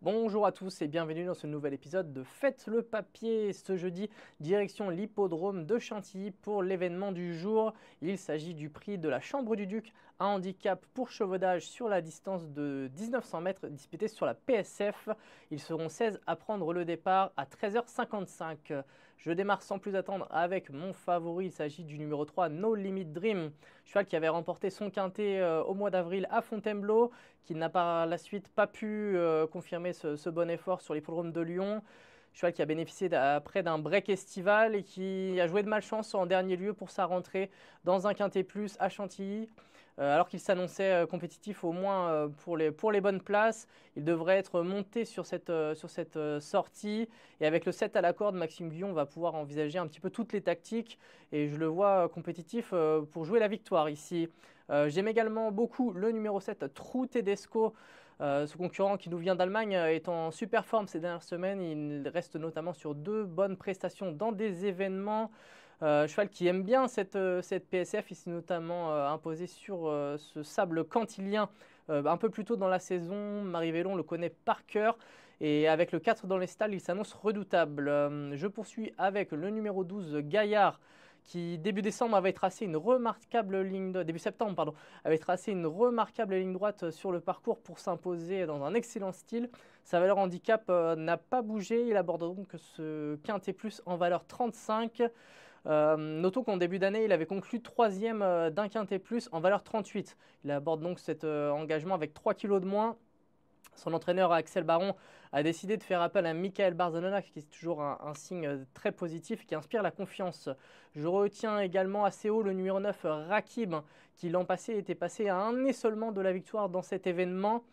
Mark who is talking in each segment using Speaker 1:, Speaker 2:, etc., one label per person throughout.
Speaker 1: Bonjour à tous et bienvenue dans ce nouvel épisode de Faites le papier. Ce jeudi, direction l'hippodrome de Chantilly pour l'événement du jour. Il s'agit du prix de la Chambre du Duc, un handicap pour chevaudage sur la distance de 1900 mètres disputé sur la PSF. Ils seront 16 à prendre le départ à 13h55. Je démarre sans plus attendre avec mon favori. Il s'agit du numéro 3, No Limit Dream, cheval qui avait remporté son quintet au mois d'avril à Fontainebleau, qui n'a par la suite pas pu confirmer ce bon effort sur l'hippodrome de Lyon. Cheval qui a bénéficié après d'un break estival et qui a joué de malchance en dernier lieu pour sa rentrée dans un quintet plus à Chantilly. Alors qu'il s'annonçait compétitif au moins pour les bonnes places, il devrait être monté sur cette sortie. Et avec le 7 à la corde, Maxime Guyon va pouvoir envisager un petit peu toutes les tactiques. Et je le vois compétitif pour jouer la victoire ici. J'aime également beaucoup le numéro 7, True Tedesco. Ce concurrent qui nous vient d'Allemagne est en super forme ces dernières semaines. Il reste notamment sur 2 bonnes prestations dans des événements. Cheval qui aime bien cette PSF, il s'est notamment imposé sur ce sable cantilien un peu plus tôt dans la saison. Marie Vélon le connaît par cœur. Et avec le 4 dans les stalles, il s'annonce redoutable. Je poursuis avec le numéro 12, Gaillard, qui début décembre avait tracé une remarquable début septembre pardon, avait tracé une remarquable ligne droite sur le parcours pour s'imposer dans un excellent style. Sa valeur handicap n'a pas bougé. Il aborde donc ce quintet plus en valeur 35. Notons qu'en début d'année, il avait conclu troisième d'un quintet plus en valeur 38. Il aborde donc cet engagement avec 3 kilos de moins. Son entraîneur Axel Baron a décidé de faire appel à Michael Barzanona, qui est toujours un signe très positif, qui inspire la confiance. Je retiens également assez haut le numéro 9, Rakib, qui l'an passé était passé à un nez seulement de la victoire dans cet événement.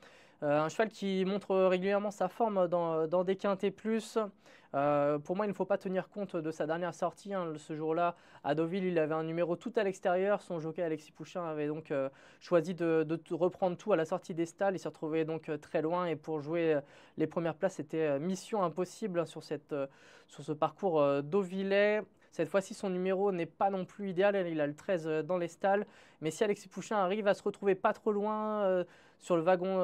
Speaker 1: Un cheval qui montre régulièrement sa forme dans des quintets plus. Pour moi, il ne faut pas tenir compte de sa dernière sortie. Ce jour-là, à Deauville, il avait un numéro tout à l'extérieur. Son jockey Alexis Pouchin avait donc choisi de reprendre tout à la sortie des stalles. Il s'est retrouvé donc très loin et pour jouer les premières places, c'était mission impossible sur ce parcours deauvillais. Cette fois-ci, son numéro n'est pas non plus idéal. Il a le 13 dans les stalles. Mais si Alexis Pouchin arrive à se retrouver pas trop loin sur le wagon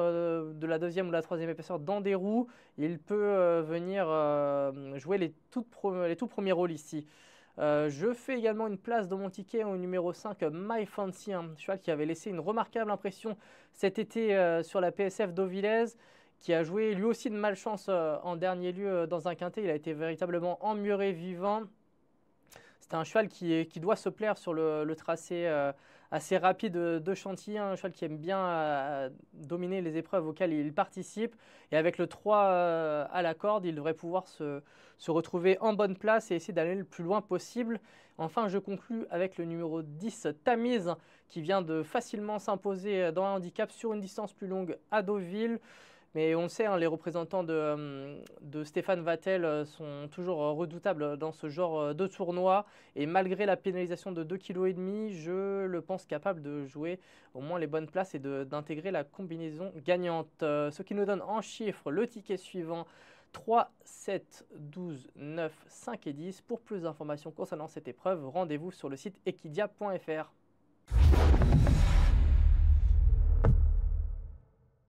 Speaker 1: de la deuxième ou la troisième épaisseur dans des roues, il peut venir jouer les tout premiers rôles ici. Je fais également une place dans mon ticket au numéro 5, My Fancy, un cheval qui avait laissé une remarquable impression cet été sur la PSF d'Auvillaise, qui a joué lui aussi de malchance en dernier lieu dans un quintet. Il a été véritablement emmuré vivant. C'est un cheval qui doit se plaire sur le tracé assez rapide de Chantilly, un cheval qui aime bien dominer les épreuves auxquelles il participe. Et avec le 3 à la corde, il devrait pouvoir se retrouver en bonne place et essayer d'aller le plus loin possible. Enfin, je conclus avec le numéro 10, Tamise, qui vient de facilement s'imposer dans un handicap sur une distance plus longue à Deauville. Mais on le sait, hein, les représentants de Stéphane Vattel sont toujours redoutables dans ce genre de tournoi. Et malgré la pénalisation de 2,5 kg, je le pense capable de jouer au moins les bonnes places et d'intégrer la combinaison gagnante. Ce qui nous donne en chiffres le ticket suivant: 3, 7, 12, 9, 5 et 10. Pour plus d'informations concernant cette épreuve, rendez-vous sur le site equidia.fr.